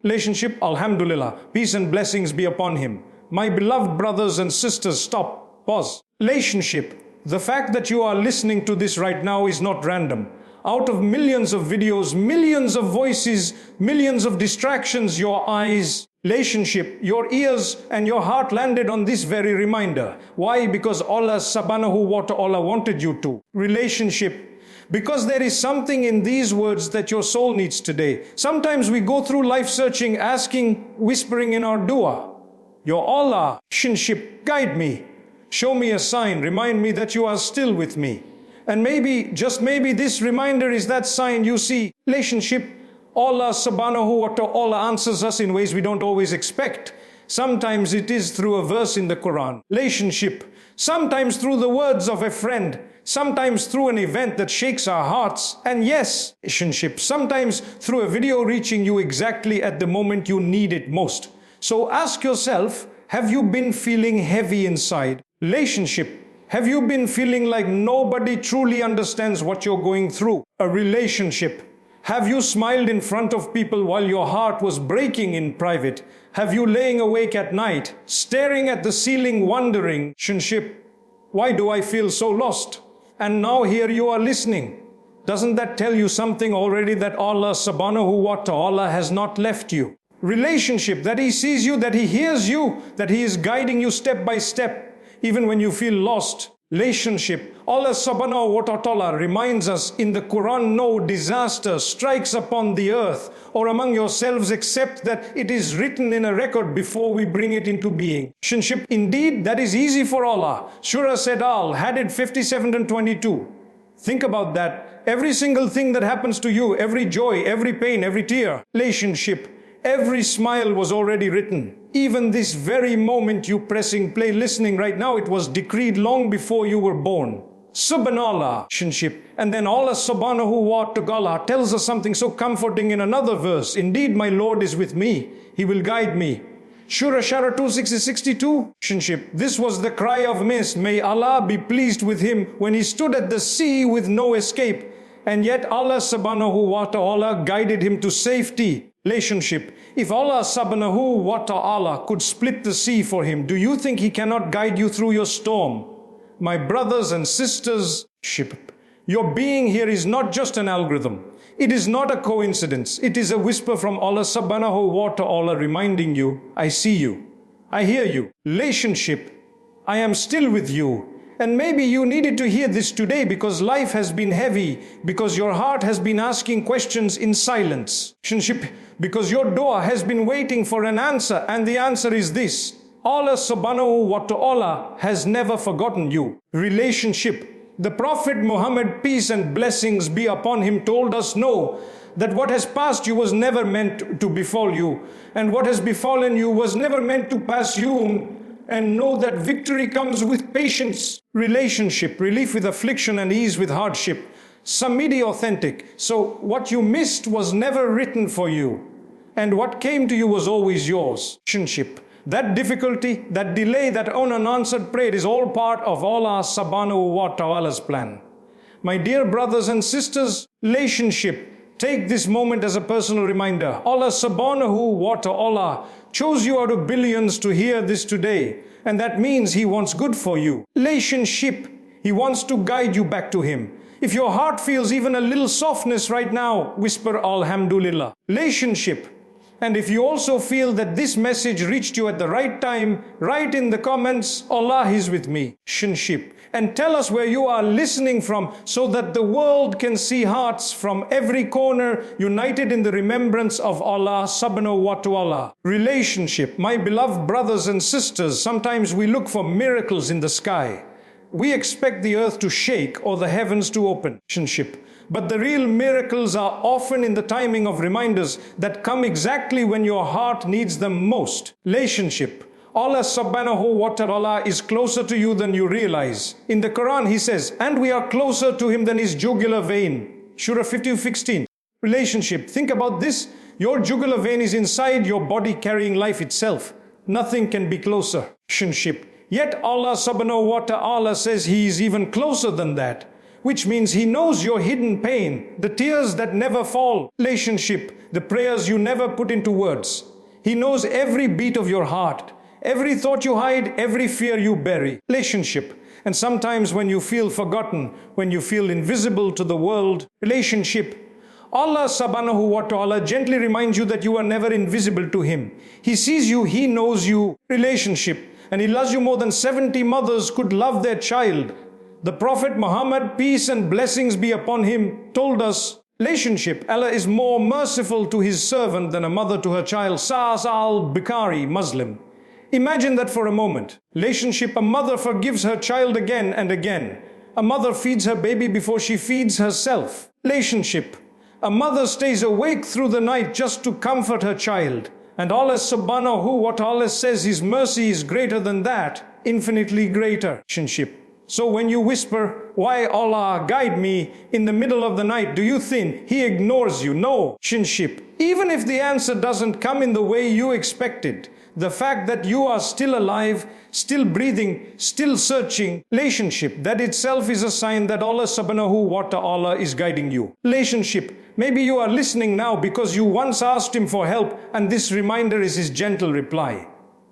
Relationship, alhamdulillah, peace and blessings be upon him. My beloved brothers and sisters, stop, pause. Relationship, the fact that you are listening to this right now is not random. Out of millions of videos, millions of voices, millions of distractions, your eyes, relationship, your ears and your heart landed on this very reminder. Why? Because Allah subhanahu wa ta'ala wanted you to. Relationship. Because there is something in these words that your soul needs today. Sometimes we go through life searching, asking, whispering in our dua, your Allah, relationship, guide me. Show me a sign, remind me that you are still with me. And maybe, just maybe this reminder is that sign you see. Relationship, Allah subhanahu wa ta'ala answers us in ways we don't always expect. Sometimes it is through a verse in the Quran. Relationship, sometimes through the words of a friend. Sometimes through an event that shakes our hearts. And yes, relationship, sometimes through a video reaching you exactly at the moment you need it most. So ask yourself, have you been feeling heavy inside? Relationship, have you been feeling like nobody truly understands what you're going through? A relationship. Have you smiled in front of people while your heart was breaking in private? Have you laying awake at night, staring at the ceiling wondering, relationship, why do I feel so lost? And now here you are listening. Doesn't that tell you something already, that Allah subhanahu wa ta'ala has not left you? Relationship, that He sees you, that He hears you, that He is guiding you step by step. Even when you feel lost. Relationship. Allah subhanahu wa ta'ala reminds us in the Quran, no disaster strikes upon the earth or among yourselves except that it is written in a record before we bring it into being. Relationship, indeed, that is easy for Allah. Surah said Al, Hadid 57 and 22. Think about that. Every single thing that happens to you, every joy, every pain, every tear, relationship, every smile was already written. Even this very moment you pressing play, listening right now, it was decreed long before you were born. Subhanallah, relationship. And then Allah subhanahu wa ta'ala tells us something so comforting in another verse. Indeed, my Lord is with me. He will guide me. Surah 2:62, relationship. This was the cry of mist. May Allah be pleased with him when he stood at the sea with no escape. And yet Allah subhanahu wa ta'ala guided him to safety. Relationship. If Allah subhanahu wa ta'ala could split the sea for him, do you think He cannot guide you through your storm? My brothers and sisters, your being here is not just an algorithm. It is not a coincidence. It is a whisper from Allah subhanahu wa ta'ala reminding you, I see you, I hear you. Relationship, I am still with you. And maybe you needed to hear this today because life has been heavy, because your heart has been asking questions in silence. Relationship, because your dua has been waiting for an answer, and the answer is this: Allah subhanahu wa ta'ala has never forgotten you. Relationship, the Prophet Muhammad, peace and blessings be upon him, told us, know that what has passed you was never meant to befall you, and what has befallen you was never meant to pass you. And know that victory comes with patience. Relationship, relief with affliction and ease with hardship. Samidi authentic. So what you missed was never written for you. And what came to you was always yours. Relationship. That difficulty, that delay, that unanswered prayer is all part of Allah subhanahu wa ta'ala's plan. My dear brothers and sisters, relationship. Take this moment as a personal reminder. Allah subhanahu wa ta'ala chose you out of billions to hear this today. And that means He wants good for you. Relationship, He wants to guide you back to Him. If your heart feels even a little softness right now, whisper Alhamdulillah. Relationship. And if you also feel that this message reached you at the right time, write in the comments, Allah is with me. Relationship. And tell us where you are listening from so that the world can see hearts from every corner united in the remembrance of Allah subhanahu wa ta'ala. Relationship. My beloved brothers and sisters, sometimes we look for miracles in the sky. We expect the earth to shake or the heavens to open. Relationship. But the real miracles are often in the timing of reminders that come exactly when your heart needs them most. Relationship. Allah subhanahu wa ta'ala is closer to you than you realize. In the Quran He says, and we are closer to Him than His jugular vein. Surah 50:16. Relationship. Think about this. Your jugular vein is inside your body carrying life itself. Nothing can be closer. Relationship. Yet Allah subhanahu wa ta'ala says He is even closer than that. which means He knows your hidden pain, the tears that never fall. Relationship, the prayers you never put into words. He knows every beat of your heart, every thought you hide, every fear you bury. Relationship, and sometimes when you feel forgotten, when you feel invisible to the world. Relationship, Allah subhanahu wa ta'ala gently reminds you that you are never invisible to Him. He sees you, He knows you. Relationship, and He loves you more than 70 mothers could love their child. The Prophet Muhammad, peace and blessings be upon him, told us, relationship, Allah is more merciful to His servant than a mother to her child. Sa'as al-Bukhari, Muslim. Imagine that for a moment. Relationship, a mother forgives her child again and again. A mother feeds her baby before she feeds herself. Relationship, a mother stays awake through the night just to comfort her child. And Allah subhanahu wa ta'ala says His mercy is greater than that, infinitely greater. Relationship. So when you whisper, why Allah guide me in the middle of the night, do you think He ignores you? No. Relationship. Even if the answer doesn't come in the way you expected, the fact that you are still alive, still breathing, still searching, relationship, that itself is a sign that Allah subhanahu wa ta'ala is guiding you. Relationship, maybe you are listening now because you once asked Him for help and this reminder is His gentle reply.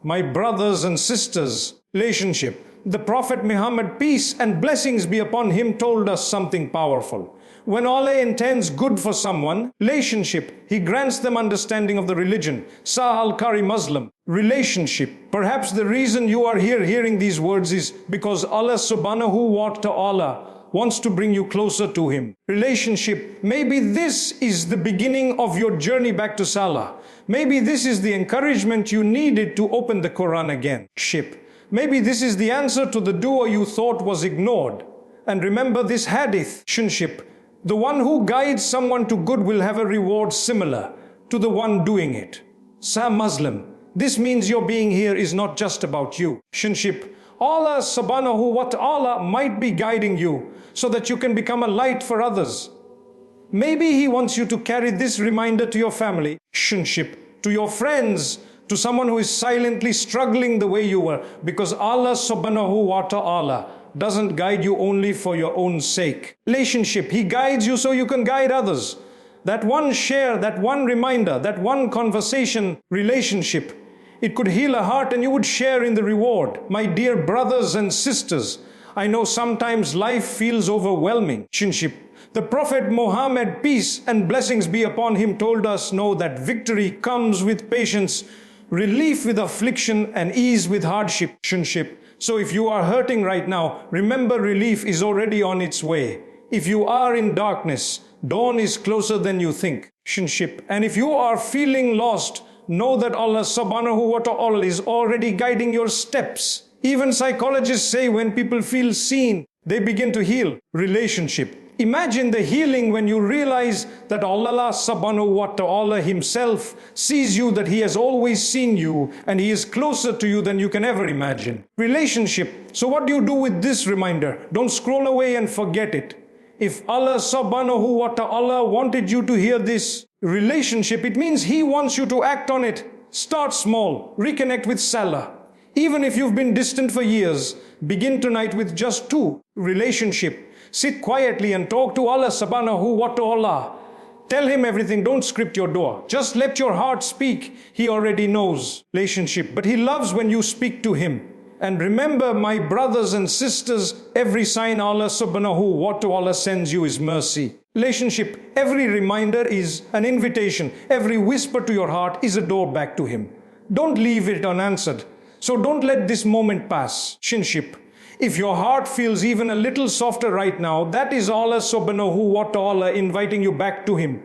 My brothers and sisters, relationship, the Prophet Muhammad, peace and blessings be upon him, told us something powerful. When Allah intends good for someone, relationship, He grants them understanding of the religion. Al-Qari Muslim. Relationship. Perhaps the reason you are here hearing these words is because Allah subhanahu wa ta'ala wants to bring you closer to Him. Relationship. Maybe this is the beginning of your journey back to Salah. Maybe this is the encouragement you needed to open the Quran again. Maybe this is the answer to the dua you thought was ignored. And remember this hadith. Relationship. The one who guides someone to good will have a reward similar to the one doing it. Muslim. This means your being here is not just about you. Relationship. Allah subhanahu wa ta'ala might be guiding you so that you can become a light for others. Maybe He wants you to carry this reminder to your family, relationship, to your friends, to someone who is silently struggling the way you were, because Allah subhanahu wa ta'ala doesn't guide you only for your own sake. Relationship, He guides you so you can guide others. That one share, that one reminder, that one conversation, relationship, it could heal a heart and you would share in the reward. My dear brothers and sisters, I know sometimes life feels overwhelming. Relationship. The Prophet Muhammad, peace and blessings be upon him, told us, know that victory comes with patience, relief with affliction, and ease with hardship. Relationship. So if you are hurting right now, remember relief is already on its way. If you are in darkness, dawn is closer than you think. Relationship. And if you are feeling lost, know that Allah subhanahu wa ta'ala is already guiding your steps. Even psychologists say when people feel seen, they begin to heal. Relationship. Imagine the healing when you realize that Allah subhanahu wa ta'ala Himself sees you, that He has always seen you, and He is closer to you than you can ever imagine. Relationship. So what do you do with this reminder? Don't scroll away and forget it. If Allah subhanahu wa ta'ala wanted you to hear this relationship, it means He wants you to act on it. Start small. Reconnect with Salah. Even if you've been distant for years, begin tonight with just 2. Relationship. Sit quietly and talk to Allah subhanahu wa ta'ala. Tell Him everything. Don't script your dua. Just let your heart speak. He already knows. Relationship. But He loves when you speak to Him. And remember, my brothers and sisters, every sign Allah subhanahu wa ta'ala sends you is mercy. Relationship. Every reminder is an invitation. Every whisper to your heart is a door back to Him. Don't leave it unanswered. So don't let this moment pass. Relationship. If your heart feels even a little softer right now, that is Allah subhanahu wa ta'ala inviting you back to Him.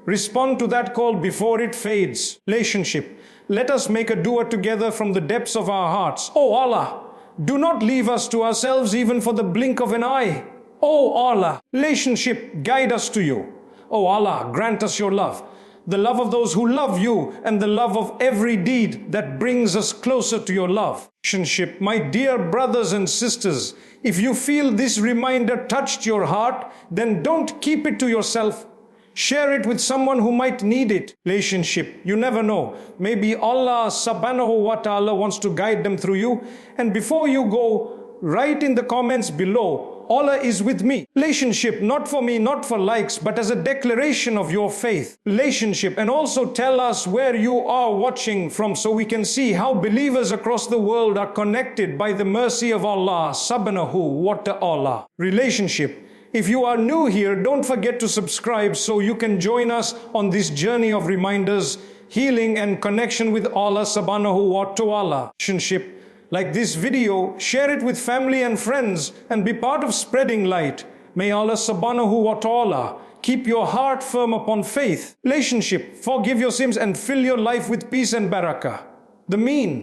Respond to that call before it fades. Relationship. Let us make a dua together from the depths of our hearts. Oh Allah, do not leave us to ourselves even for the blink of an eye. Oh Allah, relationship, guide us to you. Oh Allah, grant us your love. The love of those who love you, and the love of every deed that brings us closer to your love. Relationship. My dear brothers and sisters, if you feel this reminder touched your heart, then don't keep it to yourself. Share it with someone who might need it. Relationship. You never know. Maybe Allah subhanahu wa ta'ala wants to guide them through you. And before you go, write in the comments below, Allah is with me. Relationship, not for me, not for likes, but as a declaration of your faith. Relationship, and also tell us where you are watching from so we can see how believers across the world are connected by the mercy of Allah subhanahu wa ta'ala. Relationship. If you are new here, don't forget to subscribe so you can join us on this journey of reminders, healing and connection with Allah subhanahu wa ta'ala. Relationship. Like this video, share it with family and friends and be part of spreading light. May Allah subhanahu wa ta'ala keep your heart firm upon faith. Relationship. Forgive your sins and fill your life with peace and barakah. The mean.